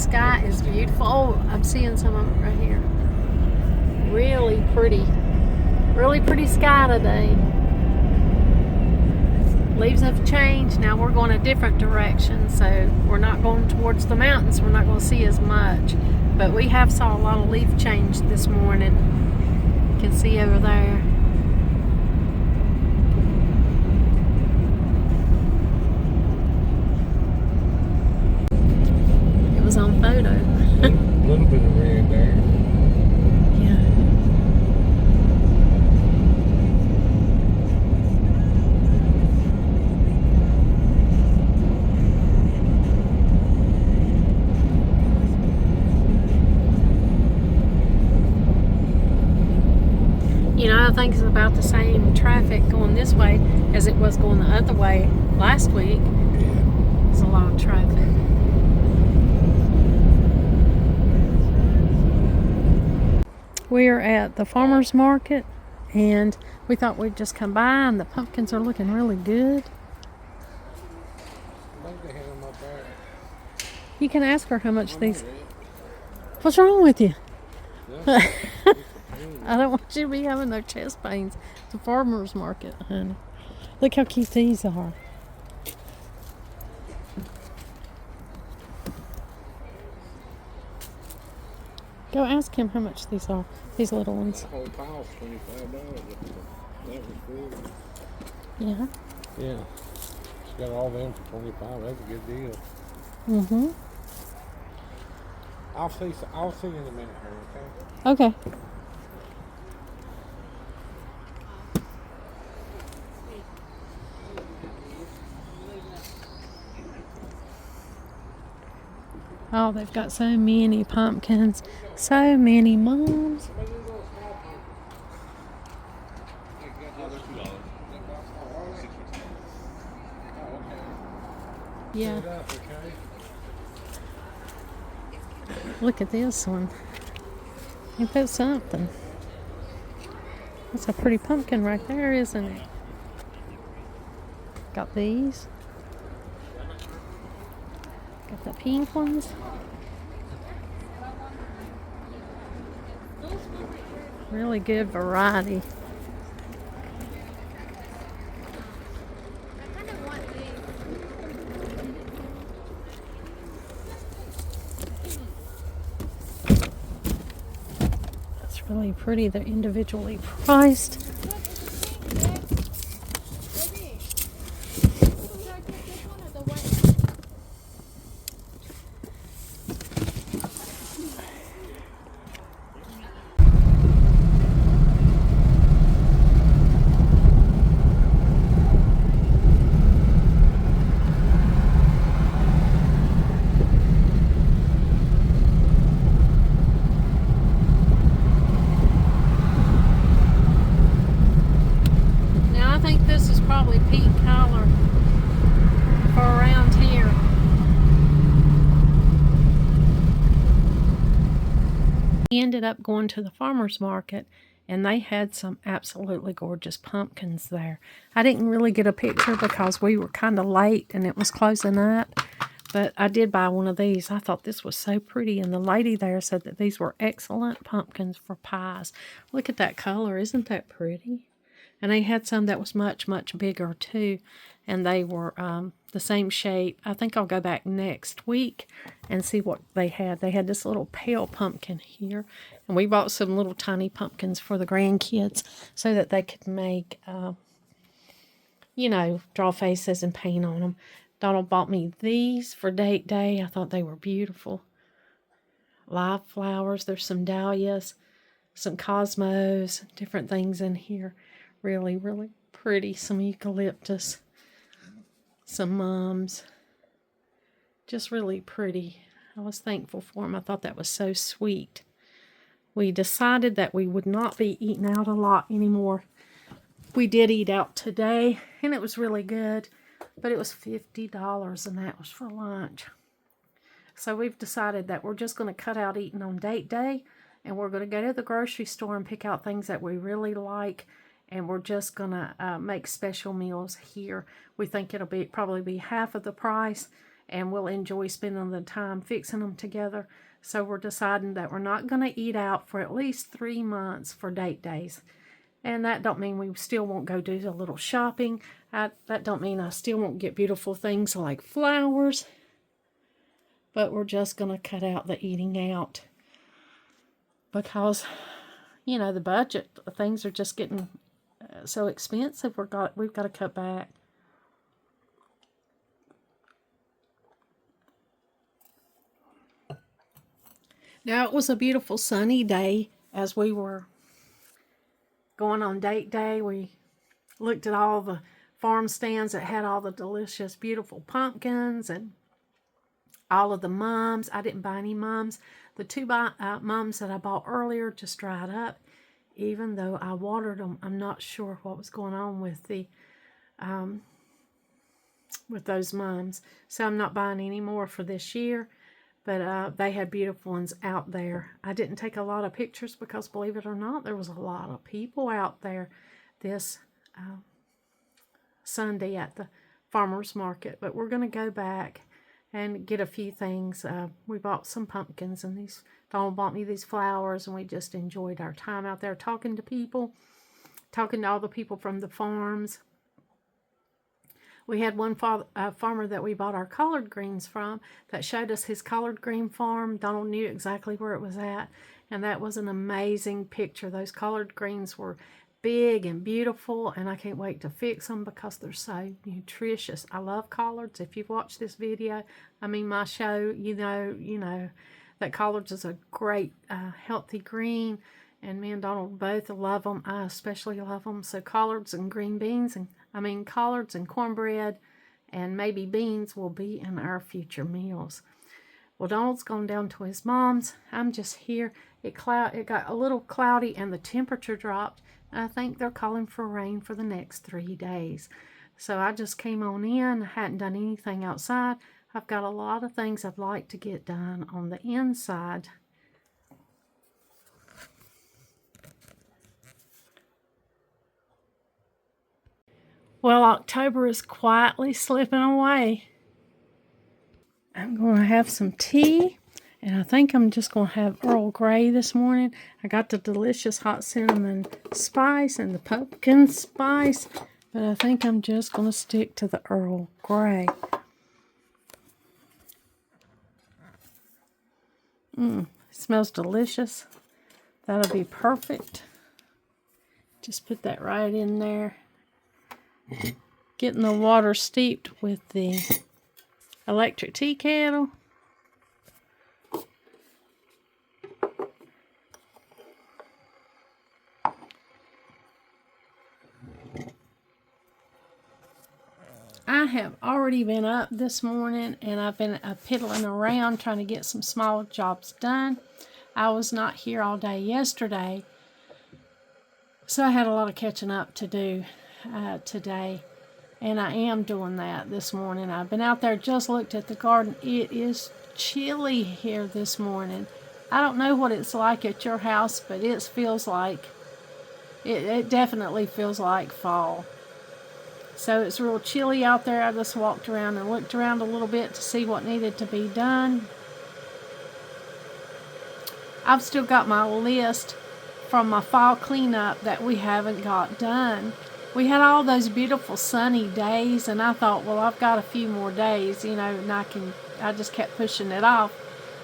sky is beautiful. Oh, I'm seeing some of it right here. Really pretty sky today. Leaves have changed. Now we're going a different direction, so we're not going towards the mountains. We're not going to see as much, but we have saw a lot of leaf change this morning. You can see over there. It was on photo. A little bit of red there. Yeah. You know, I think it's about the same traffic going this way as it was going the other way last week. Yeah. There's a lot of traffic. We're at the farmer's market, and we thought we'd just come by, and the pumpkins are looking really good. I think they had them up there. You can ask her how much these... What's wrong with you? Yeah. I don't want you to be having no chest pains. It's a farmer's market, honey. Look how cute these are. Go ask him how much these are. These little ones. The whole pile's $25. That was good. Yeah. Yeah. She got all them for $25. That's a good deal. Mm-hmm. I'll see you in a minute here, okay? Okay. Oh, they've got so many pumpkins. So many mums. Yeah. Look at this one. Ain't that something? That's a pretty pumpkin right there, isn't it? Got these. Got the pink ones. Really good variety. That's really pretty. They're individually priced. Probably peak color for around here. We ended up going to the farmer's market, and they had some absolutely gorgeous pumpkins there. I didn't really get a picture because we were kind of late and it was closing up, but I did buy one of these. I thought this was so pretty, and the lady there said that these were excellent pumpkins for pies. Look at that color. Isn't that pretty? And they had some that was much, much bigger too. And they were the same shape. I think I'll go back next week and see what they had. They had this little pale pumpkin here. And we bought some little tiny pumpkins for the grandkids so that they could make, you know, draw faces and paint on them. Donald bought me these for date day. I thought they were beautiful. Live flowers. There's some dahlias, some cosmos, different things in here. Really, really pretty. Some eucalyptus, some mums. Just really pretty. I was thankful for them. I thought that was so sweet. We decided that we would not be eating out a lot anymore. We did eat out today, and it was really good, but it was $50, and that was for lunch. So we've decided that we're just going to cut out eating on date day, and we're going to go to the grocery store and pick out things that we really like. And we're just going to make special meals here. We think it'll probably be half of the price, and we'll enjoy spending the time fixing them together. So we're deciding that we're not going to eat out for at least 3 months for date days. And that don't mean we still won't go do a little shopping. That don't mean I still won't get beautiful things like flowers. But we're just going to cut out the eating out. Because, you know, the budget, things are just getting so expensive. We've got to cut back. Now, it was a beautiful sunny day as we were going on date day. We looked at all the farm stands that had all the delicious, beautiful pumpkins and all of the mums. I didn't buy any mums. The 2 mums that I bought earlier just dried up. Even though I watered them, I'm not sure what was going on with the with those mums. So I'm not buying any more for this year. But they had beautiful ones out there. I didn't take a lot of pictures because, believe it or not, there was a lot of people out there this Sunday at the farmer's market. But we're going to go back and get a few things. We bought some pumpkins, and Donald bought me these flowers, and we just enjoyed our time out there talking to people, talking to all the people from the farms. We had one farmer that we bought our collard greens from that showed us his collard green farm. Donald knew exactly where it was at, and that was an amazing picture. Those collard greens were big and beautiful, and I can't wait to fix them because they're so nutritious. I love collards. If you've watched this video, I mean my show, you know that collards is a great healthy green, and me and Donald both love them. I especially love them. So collards and green beans, collards and cornbread and maybe beans will be in our future meals. Well, Donald's gone down to his mom's. I'm just here. It got a little cloudy and the temperature dropped. I think they're calling for rain for the next 3 days. So I just came on in. I hadn't done anything outside. I've got a lot of things I'd like to get done on the inside. Well, October is quietly slipping away. I'm going to have some tea, and I think I'm just going to have Earl Grey this morning. I got the delicious hot cinnamon spice and the pumpkin spice, but I think I'm just going to stick to the Earl Grey. It smells delicious. That'll be perfect. Just put that right in there. Getting the water steeped with the electric tea kettle. I have already been up this morning, and I've been piddling around trying to get some small jobs done. I was not here all day yesterday, so I had a lot of catching up to do today, and I am doing that this morning. I've been out there, just looked at the garden. It is chilly here this morning. I don't know what it's like at your house, but it feels like it definitely feels like fall. So it's real chilly out there. I just walked around and looked around a little bit to see what needed to be done. I've still got my list from my fall cleanup that we haven't got done. We had all those beautiful sunny days, and I thought, well, I've got a few more days, and I just kept pushing it off.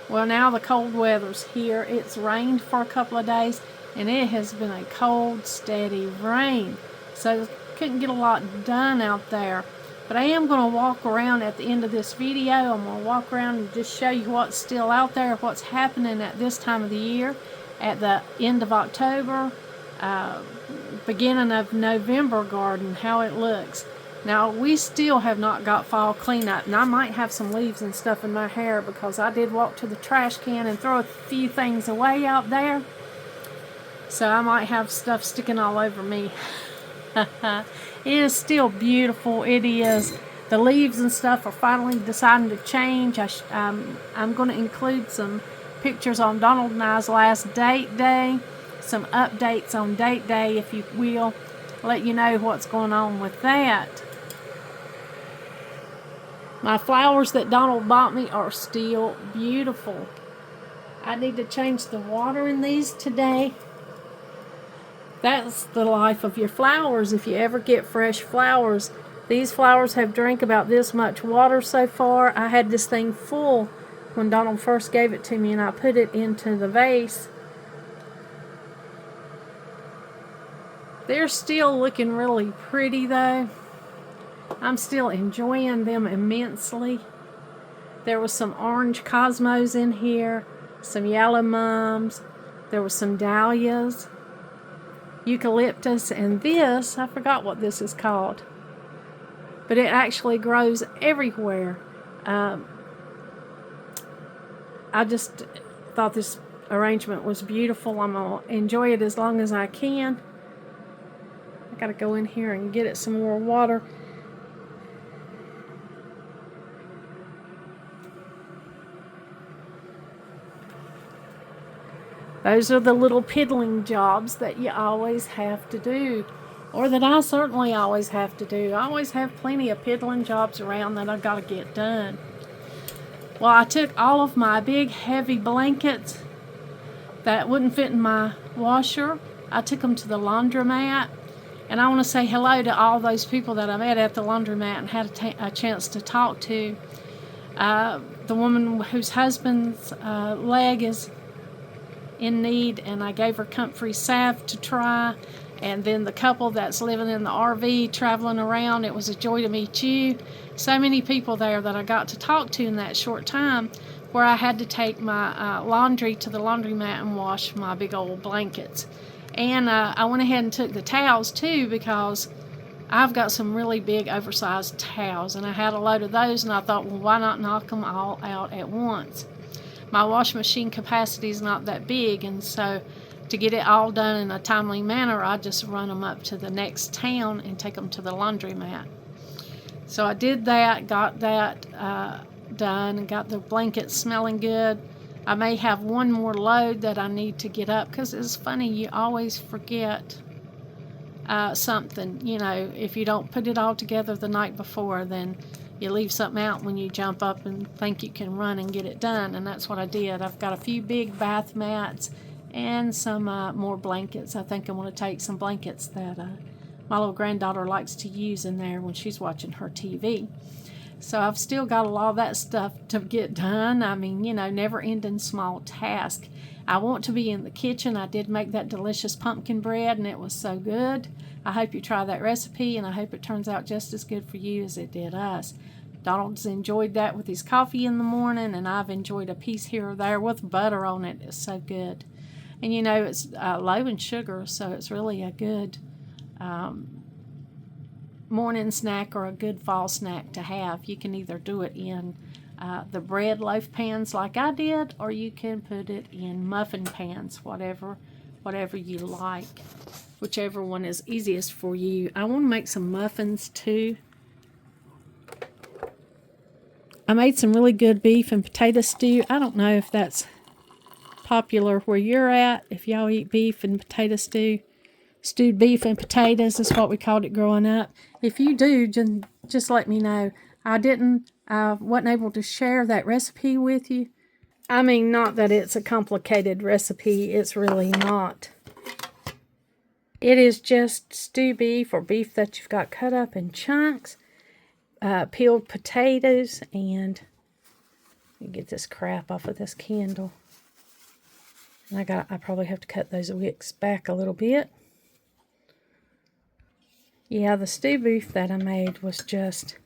Well, now the cold weather's here. It's rained for a couple of days, and it has been a cold, steady rain. So couldn't get a lot done out there. But I am going to walk around at the end of this video. I'm going to walk around and just show you what's still out there, what's happening at this time of the year, at the end of October, beginning of November garden, how it looks. Now, we still have not got fall cleanup, and I might have some leaves and stuff in my hair because I did walk to the trash can and throw a few things away out there. So I might have stuff sticking all over me. It is still beautiful. It is. The leaves and stuff are finally deciding to change. I'm going to include some pictures on Donald and I's last date day, some updates on date day, if you will, let you know what's going on with that. My flowers that Donald bought me are still beautiful. I need to change the water in these today. That's the life of your flowers. If you ever get fresh flowers, these flowers have drank about this much water so far. I had this thing full when Donald first gave it to me, and I put it into the vase. They're still looking really pretty though. I'm still enjoying them immensely. There was some orange cosmos in here, some yellow mums, there was some dahlias, eucalyptus, and this, I forgot what this is called, but it actually grows everywhere. I just thought this arrangement was beautiful. I'm going to enjoy it as long as I can. I got to go in here and get it some more water. Those are the little piddling jobs that you always have to do, or that I certainly always have to do. I always have plenty of piddling jobs around that I've got to get done. Well, I took all of my big heavy blankets that wouldn't fit in my washer. I took them to the laundromat, and I want to say hello to all those people that I met at the laundromat and had a chance to talk to. The woman whose husband's leg is in need, and I gave her comfrey salve to try. And then the couple that's living in the RV traveling around, it was a joy to meet you. So many people there that I got to talk to in that short time, where I had to take my laundry to the laundromat and wash my big old blankets. And I went ahead and took the towels too, because I've got some really big oversized towels, and I had a load of those, and I thought, well, why not knock them all out at once? My washing machine capacity is not that big, and so to get it all done in a timely manner, I just run them up to the next town and take them to the laundromat. So I did that, got that done, and got the blankets smelling good. I may have one more load that I need to get up, because it's funny, you always forget something. You know, if you don't put it all together the night before, then you leave something out when you jump up and think you can run and get it done, and that's what I did. I've got a few big bath mats and some more blankets. I think I'm going to take some blankets that my little granddaughter likes to use in there when she's watching her TV. So I've still got a lot of that stuff to get done. I mean, you know, never-ending small task. I want to be in the kitchen. I did make that delicious pumpkin bread, and it was so good. I hope you try that recipe, and I hope it turns out just as good for you as it did us. Donald's enjoyed that with his coffee in the morning, and I've enjoyed a piece here or there with butter on it. It's so good. And you know, it's low in sugar, so it's really a good morning snack or a good fall snack to have. You can either do it in the bread loaf pans like I did, or you can put it in muffin pans, whatever you like, whichever one is easiest for you. I want to make some muffins too. I made some really good beef and potato stew. I don't know if that's popular where you're at, if y'all eat beef and potato stew. Stewed beef and potatoes is what we called it growing up. If you do, just let me know. I wasn't able to share that recipe with you. I mean, not that it's a complicated recipe. It's really not. It is just stewed beef or beef that you've got cut up in chunks, peeled potatoes, and let me get this crap off of this candle. And I probably have to cut those wicks back a little bit. Yeah, the stewed beef that I made was just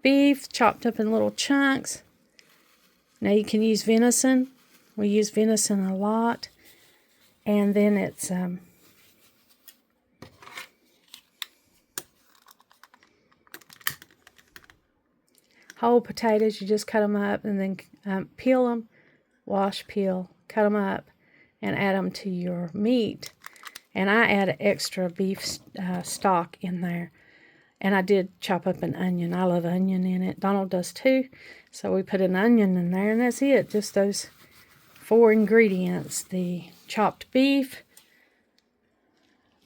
beef chopped up in little chunks. Now you can use venison. We use venison a lot. And then it's whole potatoes. You just cut them up and then peel them, wash, peel, cut them up, and add them to your meat. And I add extra beef stock in there. And I did chop up an onion. I love onion in it. Donald does too. So we put an onion in there, and that's it. Just those 4 ingredients. The chopped beef,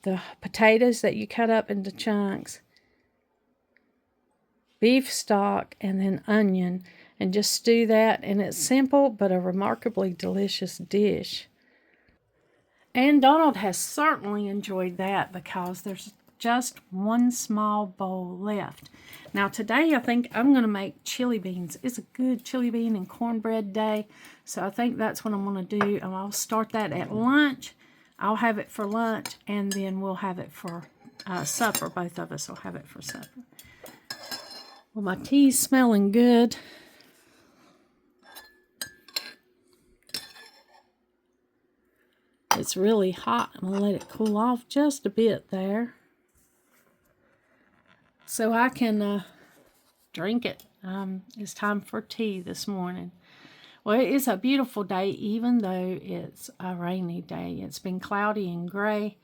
the potatoes that you cut up into chunks, beef stock, and then onion, and just stew that. And it's simple but a remarkably delicious dish. And Donald has certainly enjoyed that because there's just one small bowl left. Now today I think I'm going to make chili beans. It's a good chili bean and cornbread day, so I think that's what I'm going to do. And I'll start that at lunch. I'll have it for lunch, and then we'll have it for supper. Both of us will have it for supper. Well, my tea's smelling good. It's really hot. I'm going to let it cool off just a bit there, so I can drink it. It's time for tea this morning. Well, it's a beautiful day, even though it's a rainy day. It's been cloudy and gray,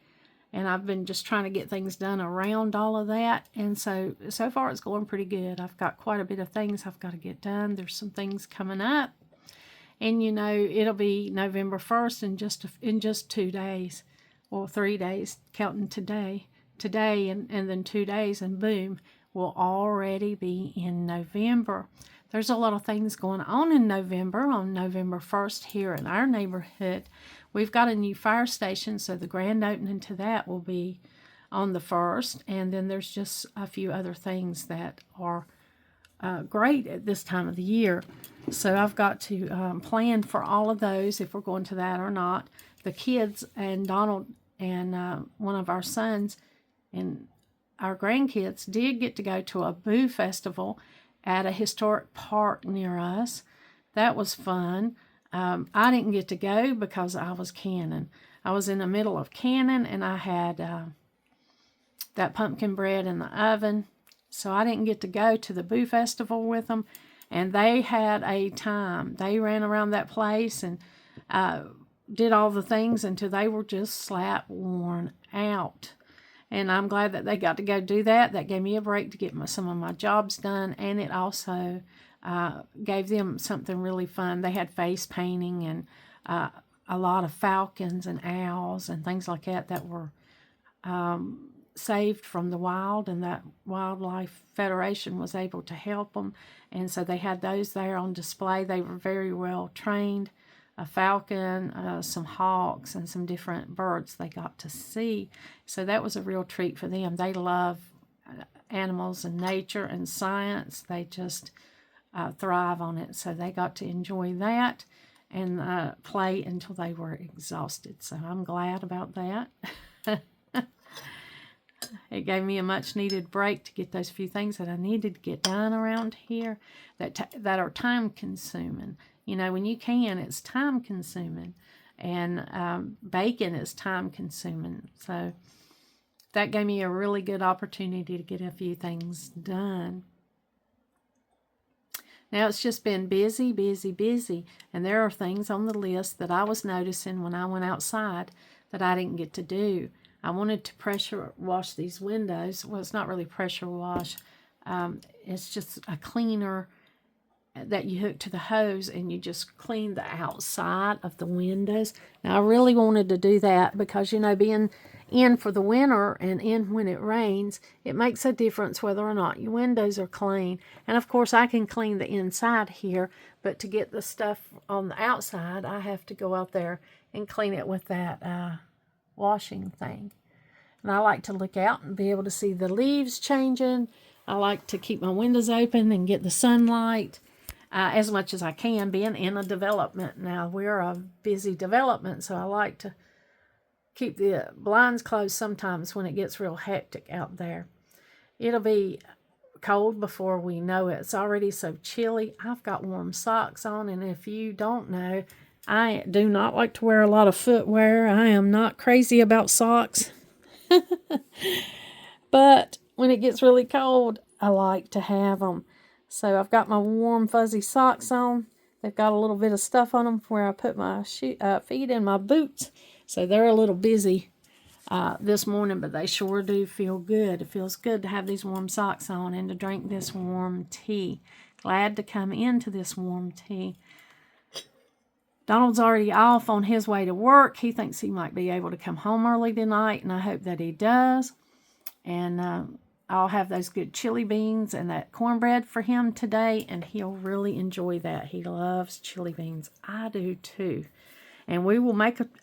and I've been just trying to get things done around all of that. And so far it's going pretty good. I've got quite a bit of things I've got to get done. There's some things coming up. And you know, it'll be November 1st in just 2 days, or 3 days, counting today, and then 2 days, and boom, we'll already be in November. There's a lot of things going on in November. On November 1st here in our neighborhood, we've got a new fire station, so the grand opening to that will be on the 1st. And then there's just a few other things that are great at this time of the year. So I've got to plan for all of those, if we're going to that or not. The kids and Donald and one of our sons and our grandkids did get to go to a boo festival at a historic park near us. That was fun. I didn't get to go because I was canning. I was in the middle of canning, and I had that pumpkin bread in the oven. So I didn't get to go to the boo festival with them. And they had a time. They ran around that place and did all the things until they were just slap worn out. And I'm glad that they got to go do that. That gave me a break to get some of my jobs done. And it also gave them something really fun. They had face painting and a lot of falcons and owls and things like that that were saved from the wild, and that Wildlife Federation was able to help them. And so they had those there on display. They were very well trained. A falcon, some hawks, and some different birds they got to see. So that was a real treat for them. They love animals and nature and science. They just thrive on it. So they got to enjoy that and play until they were exhausted. So I'm glad about that. It gave me a much needed break to get those few things that I needed to get done around here that are time consuming. You know, when you can, it's time consuming, and baking is time consuming. So that gave me a really good opportunity to get a few things done. Now it's just been busy, busy, busy, and there are things on the list that I was noticing when I went outside that I didn't get to do. I wanted to pressure wash these windows. Well, it's not really pressure wash. It's just a cleaner that you hook to the hose, and you just clean the outside of the windows. Now, I really wanted to do that because, you know, being in for the winter and in when it rains, it makes a difference whether or not your windows are clean. And, of course, I can clean the inside here, but to get the stuff on the outside, I have to go out there and clean it with that washing thing. And I like to look out and be able to see the leaves changing. I like to keep my windows open and get the sunlight as much as I can, being in a development. Now, we're a busy development, so I like to keep the blinds closed sometimes when it gets real hectic out there. It'll be cold before we know it. It's already so chilly. I've got warm socks on, and if you don't know, I do not like to wear a lot of footwear. I am not crazy about socks. But when it gets really cold, I like to have them. So I've got my warm fuzzy socks on. They've got a little bit of stuff on them where I put my feet in my boots. So they're a little busy this morning, but they sure do feel good. It feels good to have these warm socks on and to drink this warm tea. Glad to come into this warm tea. Donald's already off on his way to work. He thinks he might be able to come home early tonight, and I hope that he does. And I'll have those good chili beans and that cornbread for him today, and he'll really enjoy that. He loves chili beans. I do too. And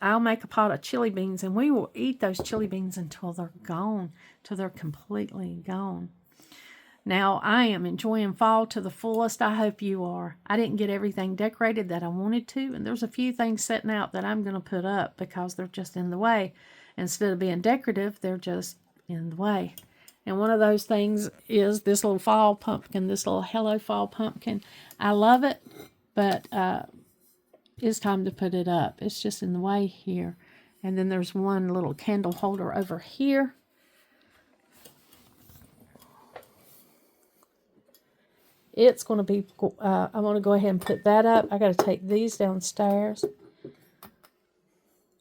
I'll make a pot of chili beans, and we will eat those chili beans until they're gone, till they're completely gone. Now, I am enjoying fall to the fullest. I hope you are. I didn't get everything decorated that I wanted to, and there's a few things sitting out that I'm going to put up because they're just in the way. Instead of being decorative, they're just in the way. And one of those things is this little fall pumpkin, this little Hello Fall pumpkin. I love it, but it's time to put it up. It's just in the way here. And then there's one little candle holder over here. It's going to be, I want to go ahead and put that up. I got to take these downstairs.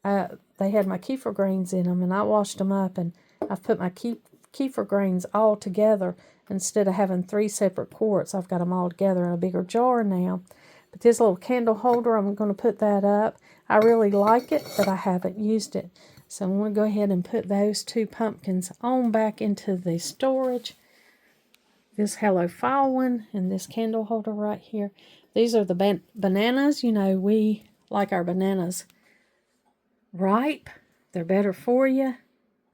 They had my kefir grains in them, and I washed them up, and I've put my kefir grains all together. Instead of having 3 separate quarts, I've got them all together in a bigger jar now. But this little candle holder, I'm going to put that up. I really like it, but I haven't used it. So I'm going to go ahead and put those 2 pumpkins on back into the storage. This Hello Fall one and this candle holder right here. These are the bananas. You know, we like our bananas ripe. They're better for you.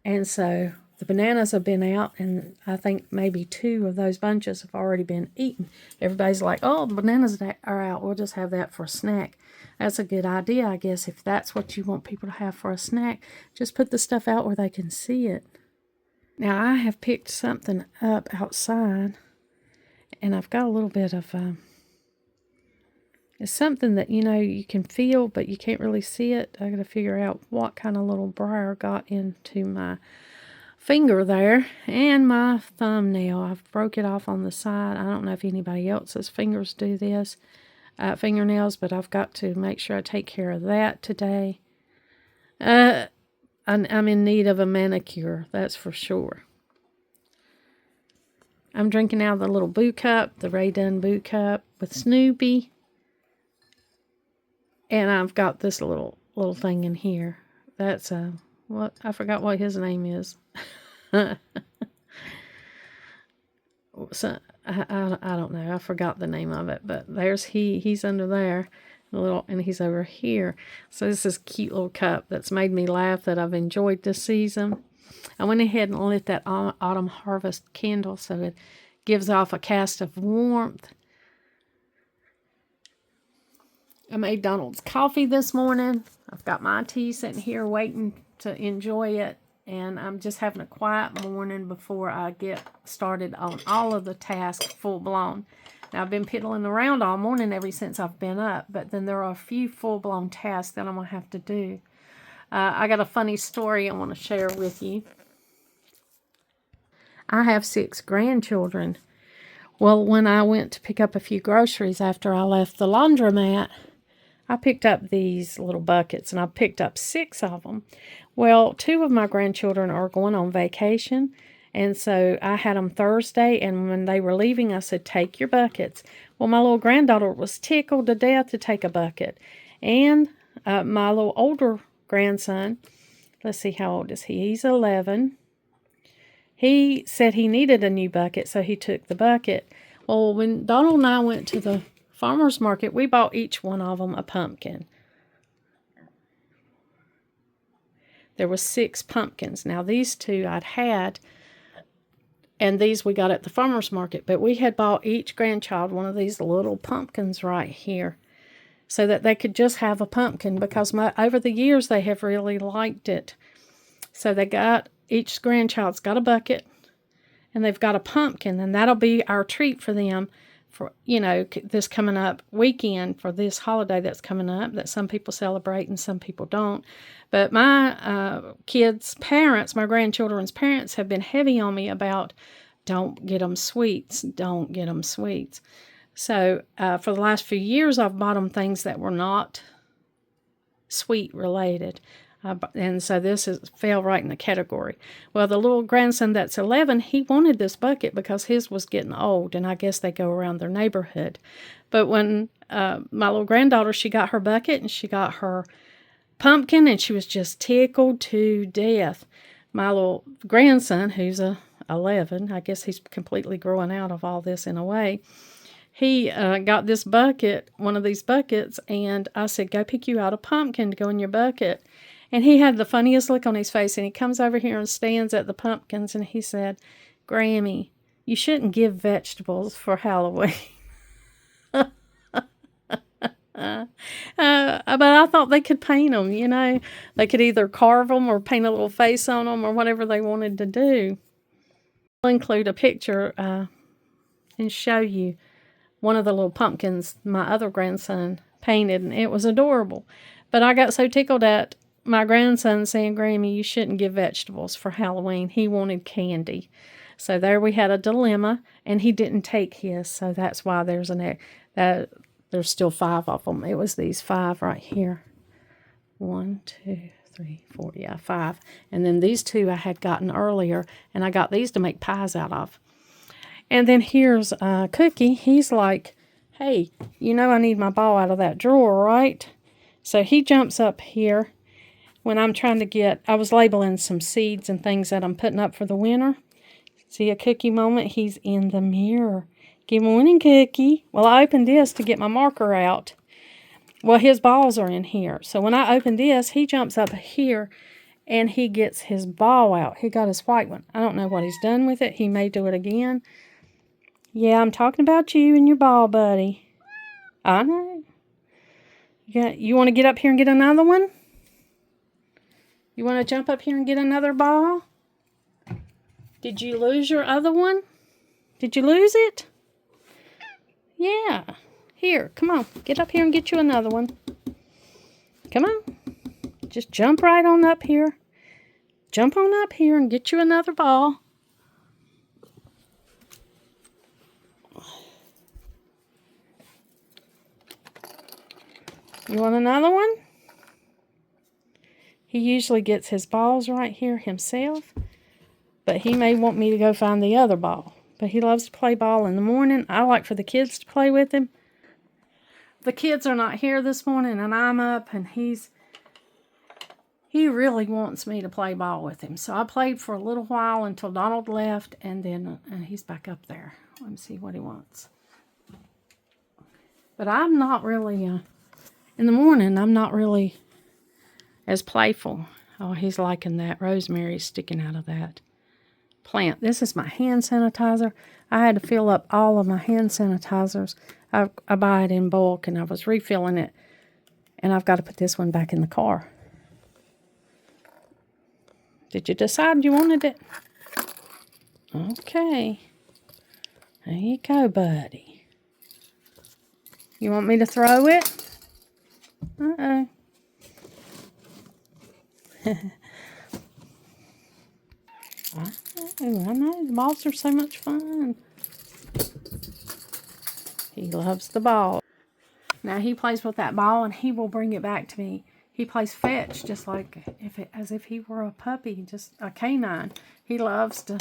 And so the bananas have been out, and I think maybe 2 of those bunches have already been eaten. Everybody's like, oh, the bananas are out. We'll just have that for a snack. That's a good idea, I guess, if that's what you want people to have for a snack. Just put the stuff out where they can see it. Now, I have picked something up outside, and I've got a little bit of, it's something that, you know, you can feel, but you can't really see it. I got to figure out what kind of little briar got into my finger there, and my thumbnail. I've broke it off on the side. I don't know if anybody else's fingers do this, fingernails, but I've got to make sure I take care of that today. I'm in need of a manicure, that's for sure. I'm drinking out of the little Boo Cup, the Ray Dunn Boo Cup with Snoopy. And I've got this little thing in here. That's what I forgot what his name is. So I don't know. I forgot the name of it, but there's he's under there. And he's over here. So this is a cute little cup that's made me laugh, that I've enjoyed this season. I went ahead and lit that autumn harvest candle so it gives off a cast of warmth. I made Donald's coffee this morning. I've got my tea sitting here waiting to enjoy it. And I'm just having a quiet morning before I get started on all of the tasks full blown. Now, I've been piddling around all morning ever since I've been up, but then there are a few full-blown tasks that I'm going to have to do. I got a funny story I want to share with you. I have 6 grandchildren. Well, when I went to pick up a few groceries after I left the laundromat, I picked up these little buckets, and I picked up 6 of them. Well, 2 of my grandchildren are going on vacation, and so I had them Thursday, and when they were leaving, I said, take your buckets. Well, my little granddaughter was tickled to death to take a bucket. And my little older grandson, let's see, how old is he? He's 11. He said he needed a new bucket, so he took the bucket. Well, when Donald and I went to the farmer's market, we bought each one of them a pumpkin. There were 6 pumpkins. Now, these 2 I'd had, and these we got at the farmer's market. But we had bought each grandchild one of these little pumpkins right here so that they could just have a pumpkin, because over the years they have really liked it. So each grandchild's got a bucket, and they've got a pumpkin, and that'll be our treat for them for, you know, this coming up weekend, for this holiday that's coming up that some people celebrate and some people don't. But my kids' parents, my grandchildren's parents, have been heavy on me about don't get them sweets, don't get them sweets. So for the last few years, I've bought them things that were not sweet related. And so fell right in the category. Well, the little grandson that's 11, he wanted this bucket because his was getting old, and I guess they go around their neighborhood. But when my little granddaughter, she got her bucket and she got her pumpkin, and she was just tickled to death. My little grandson, who's 11, I guess he's completely growing out of all this in a way, he got this bucket, one of these buckets, and I said, go pick you out a pumpkin to go in your bucket. And he had the funniest look on his face, and he comes over here and stands at the pumpkins, and he said, Grammy, you shouldn't give vegetables for Halloween. But I thought they could paint them, you know. They could either carve them or paint a little face on them or whatever they wanted to do. I'll include a picture and show you one of the little pumpkins my other grandson painted, and it was adorable. But I got so tickled at my grandson saying, Grammy, you shouldn't give vegetables for Halloween. He wanted candy. So there we had a dilemma, and he didn't take his, so that's why there's there's still 5 of them. It was these 5 right here. 1, 2, 3, 4, yeah, 5. And then these 2 I had gotten earlier, and I got these to make pies out of. And then here's Cookie. He's like, hey, you know I need my ball out of that drawer, right? So he jumps up here when I'm trying to I was labeling some seeds and things that I'm putting up for the winter. See a Cookie moment? He's in the mirror. Good morning, Cookie. Well, I opened this to get my marker out. Well, his balls are in here. So when I open this, he jumps up here and he gets his ball out. He got his white one. I don't know what he's done with it. He may do it again. Yeah, I'm talking about you and your ball, buddy. I know. You want to get up here and get another one? You want to jump up here and get another ball? Did you lose your other one? Did you lose it? Yeah. Here, come on. Get up here and get you another one. Come on. Just jump right on up here. Jump on up here and get you another ball. You want another one? He usually gets his balls right here himself, but he may want me to go find the other ball. But he loves to play ball in the morning. I like for the kids to play with him. The kids are not here this morning, and I'm up, and he really wants me to play ball with him. So I played for a little while until Donald left, and then he's back up there. Let me see what he wants. But I'm not really, in the morning, I'm not really as playful. Oh, he's liking that. Rosemary's sticking out of that plant. This is my hand sanitizer. I had to fill up all of my hand sanitizers. I buy it in bulk, and I was refilling it, and I've got to put this one back in the car. Did you decide you wanted it? Okay. There you go, buddy. You want me to throw it? Uh-oh. I know. The balls are so much fun. He loves the ball. Now he plays with that ball, and he will bring it back to me. He plays fetch just like as if he were a puppy, just a canine. He loves to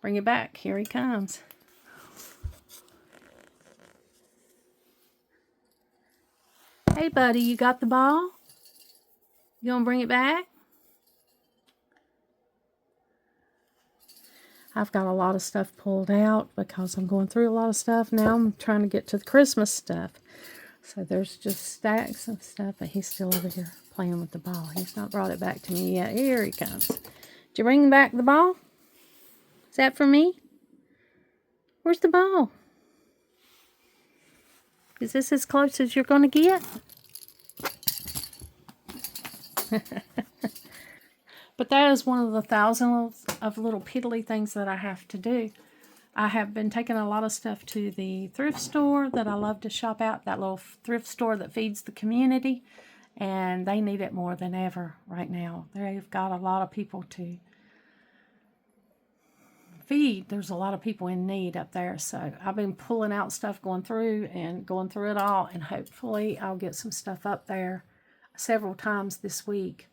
bring it back. Here he comes. Hey, buddy, you got the ball? You gonna bring it back? I've got a lot of stuff pulled out because I'm going through a lot of stuff. Now I'm trying to get to the Christmas stuff. So there's just stacks of stuff, but he's still over here playing with the ball. He's not brought it back to me yet. Here he comes. Did you bring back the ball? Is that for me? Where's the ball? Is this as close as you're going to get? But that is one of the thousands of little piddly things that I have to do. I have been taking a lot of stuff to the thrift store that I love to shop at, that little thrift store that feeds the community, and they need it more than ever right now. They've got a lot of people to feed. There's a lot of people in need up there, so I've been pulling out stuff, going through it all, and hopefully I'll get some stuff up there several times this week.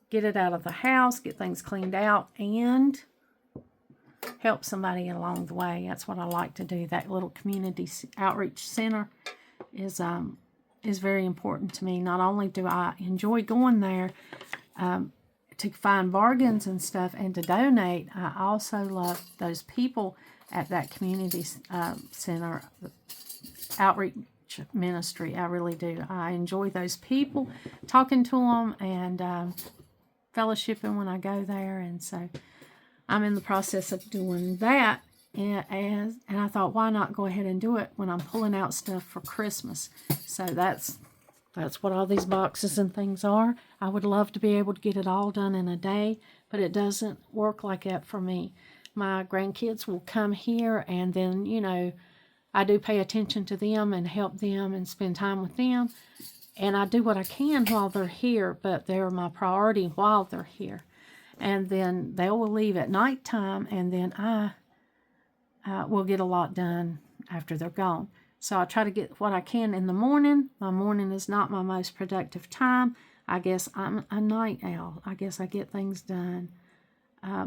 Get it out of the house, get things cleaned out, and help somebody along the way. That's what I like to do. That little community outreach center is very important to me. Not only do I enjoy going there to find bargains and stuff and to donate, I also love those people at that community center outreach ministry. I really do. I enjoy those people, talking to them and fellowshipping when I go there. And so I'm in the process of doing that. And I thought, why not go ahead and do it when I'm pulling out stuff for Christmas? So that's what all these boxes and things are. I would love to be able to get it all done in a day, but it doesn't work like that for me. My grandkids will come here, and then, you know, I do pay attention to them and help them and spend time with them. And I do what I can while they're here, but they're my priority while they're here. And then they will leave at nighttime, and then I will get a lot done after they're gone. So I try to get what I can in the morning. My morning is not my most productive time. I guess I'm a night owl. I guess I get things done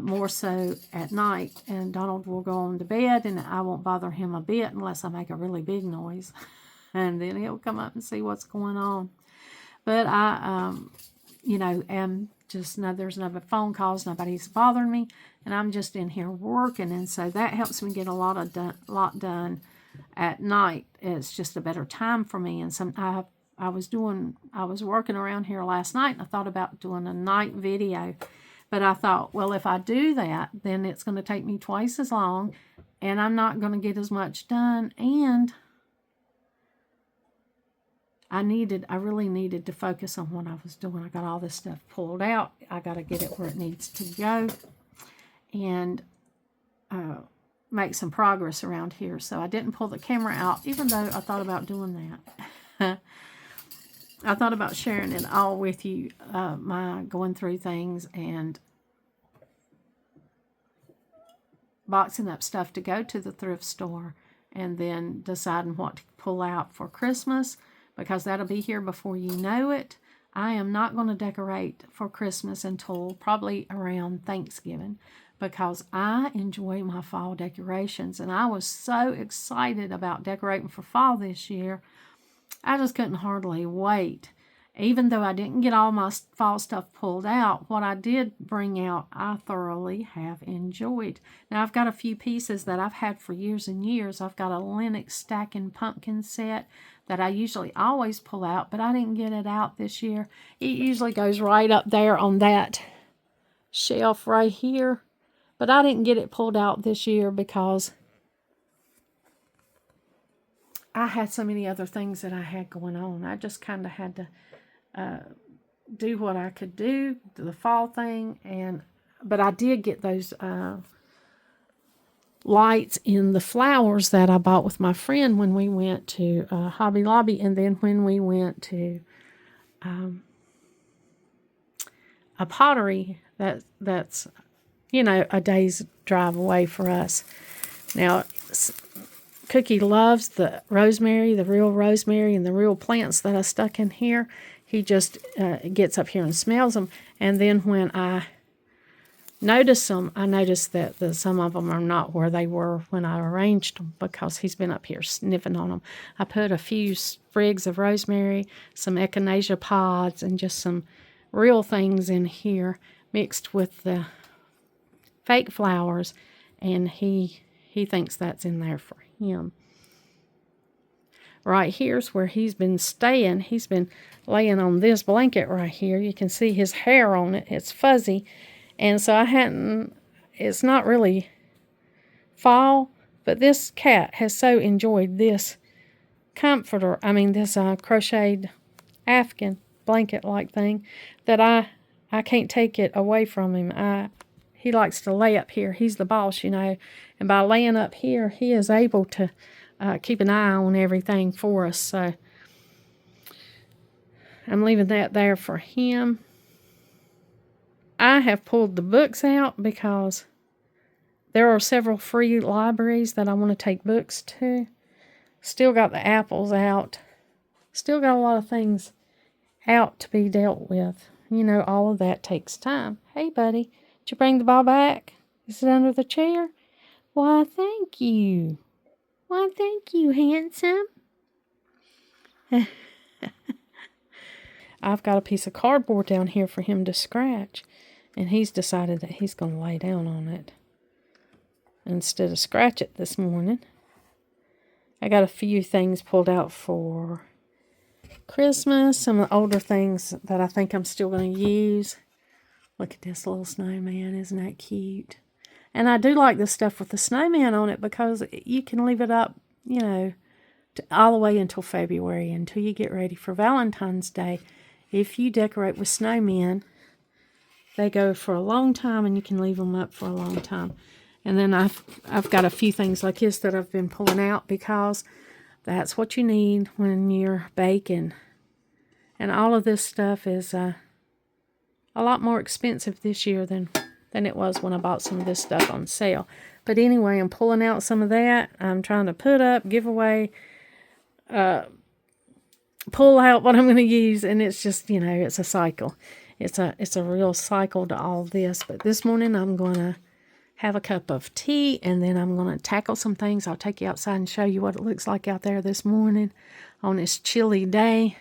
more so at night. And Donald will go on to bed, and I won't bother him a bit unless I make a really big noise. And then he'll come up and see what's going on. But I, you know, am just, no, there's no phone calls, nobody's bothering me, and I'm just in here working. And so that helps me get a lot done at night. It's just a better time for me. And I was working around here last night, and I thought about doing a night video. But I thought, well, if I do that, then it's going to take me twice as long, and I'm not going to get as much done. And I really needed to focus on what I was doing. I got all this stuff pulled out. I got to get it where it needs to go and make some progress around here. So I didn't pull the camera out, even though I thought about doing that. I thought about sharing it all with you, my going through things and boxing up stuff to go to the thrift store, and then deciding what to pull out for Christmas, because that'll be here before you know it. I am not going to decorate for Christmas until probably around Thanksgiving, because I enjoy my fall decorations, and I was so excited about decorating for fall this year. I just couldn't hardly wait. Even though I didn't get all my fall stuff pulled out, what I did bring out, I thoroughly have enjoyed. Now, I've got a few pieces that I've had for years and years. I've got a Lennox stacking pumpkin set that I usually always pull out, but I didn't get it out this year. It usually goes right up there on that shelf right here, but I didn't get it pulled out this year because I had so many other things that I had going on. I just kind of had to do what I could do, the fall thing, but I did get those lights in the flowers that I bought with my friend when we went to Hobby Lobby, and then when we went to a pottery that's you know, a day's drive away for us. Now, Cookie loves the rosemary, the real rosemary, and the real plants that I stuck in here. He just gets up here and smells them. And then when I notice them, I notice that some of them are not where they were when I arranged them, because he's been up here sniffing on them. I put a few sprigs of rosemary, some echinacea pods, and just some real things in here mixed with the fake flowers, and he thinks that's in there for him. Right here's where he's been staying. He's been laying on this blanket right here. You can see his hair on it. It's fuzzy. And so it's not really fall, but this cat has so enjoyed this comforter, this crocheted Afghan blanket-like thing, that I can't take it away from him. He likes to lay up here. He's the boss, you know. And by laying up here, he is able to keep an eye on everything for us. So I'm leaving that there for him. I have pulled the books out because there are several free libraries that I want to take books to. Still got the apples out. Still got a lot of things out to be dealt with. You know, all of that takes time. Hey, buddy, did you bring the ball back? Is it under the chair? Why, thank you. Why, thank you, handsome. I've got a piece of cardboard down here for him to scratch, and he's decided that he's going to lay down on it instead of scratch it this morning. I got a few things pulled out for Christmas, some of the older things that I think I'm still going to use. Look at this little snowman, isn't that cute? And I do like the stuff with the snowman on it because you can leave it up, you know, all the way until February, until you get ready for Valentine's Day. If you decorate with snowmen, they go for a long time and you can leave them up for a long time. And then I've got a few things like this that I've been pulling out because that's what you need when you're baking. And all of this stuff is a lot more expensive this year than it was when I bought some of this stuff on sale. But anyway, I'm pulling out some of that. I'm trying to put up, give away, pull out what I'm going to use. And it's just, you know, it's a cycle. It's a real cycle to all this. But this morning I'm going to have a cup of tea, and then I'm going to tackle some things. I'll take you outside and show you what it looks like out there this morning on this chilly day.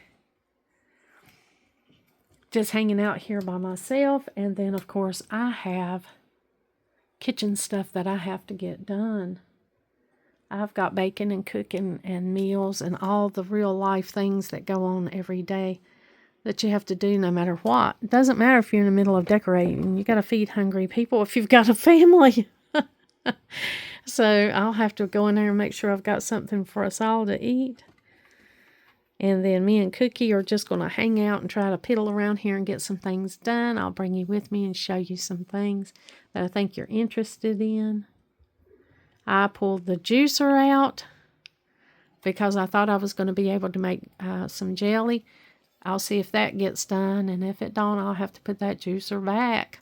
Just hanging out here by myself. And then, of course, I have kitchen stuff that I have to get done. I've got baking and cooking and meals and all the real life things that go on every day that you have to do no matter what. It doesn't matter if you're in the middle of decorating. You got to feed hungry people if you've got a family. So I'll have to go in there and make sure I've got something for us all to eat. And then me and Cookie are just going to hang out and try to piddle around here and get some things done. I'll bring you with me and show you some things that I think you're interested in. I pulled the juicer out because I thought I was going to be able to make some jelly. I'll see if that gets done, and if it don't, I'll have to put that juicer back.